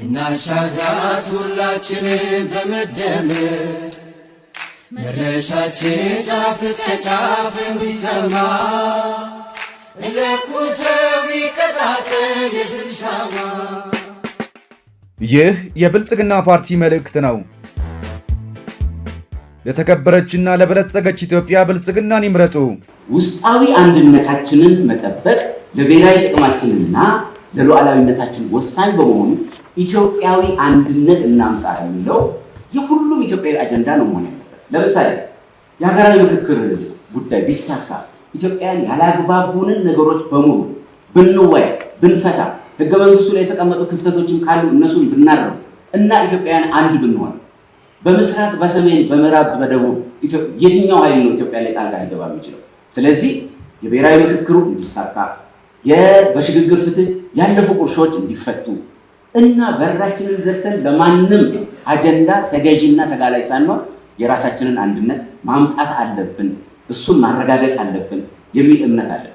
እናሻግራት ሁላችንም በመደመር መድረሻችን ጫፍ እስከ ጫፍ እንዲሰማ ለኩሰው ይቀጣጠል የድል ሻማ። ይህ የብልጽግና ፓርቲ መልእክት ነው። ለተከበረችና ለበለጸገች ኢትዮጵያ ብልጽግናን ይምረጡ። ውስጣዊ አንድነታችንን መጠበቅ ለብሔራዊ ጥቅማችንና ለሉዓላዊነታችን ወሳኝ በመሆኑ ኢትዮጵያዊ አንድነት እናምጣ የሚለው የሁሉም ኢትዮጵያዊ አጀንዳ ነው መሆን ያለበት። ለምሳሌ የሀገራዊ ምክክር ጉዳይ ቢሳካ ኢትዮጵያን ያላግባቡንን ነገሮች በሙሉ ብንወያይ ብንፈታ፣ ህገ መንግስቱ ላይ የተቀመጡ ክፍተቶችን ካሉ እነሱን ብናረም እና ኢትዮጵያውያን አንድ ብንሆን በምስራቅ፣ በሰሜን፣ በምዕራብ፣ በደቡብ የትኛው ኃይል ነው ኢትዮጵያ ላይ ጣልቃ ሊገባ የሚችለው? ስለዚህ የብሔራዊ ምክክሩ እንዲሳካ በሽግግር ፍትህ ያለፉ ቁርሾች እንዲፈቱ እና በራችንን ዘግተን ለማንም አጀንዳ ተገዥና ተጋላይ ሳንሆን የራሳችንን አንድነት ማምጣት አለብን፣ እሱን ማረጋገጥ አለብን የሚል እምነት አለ።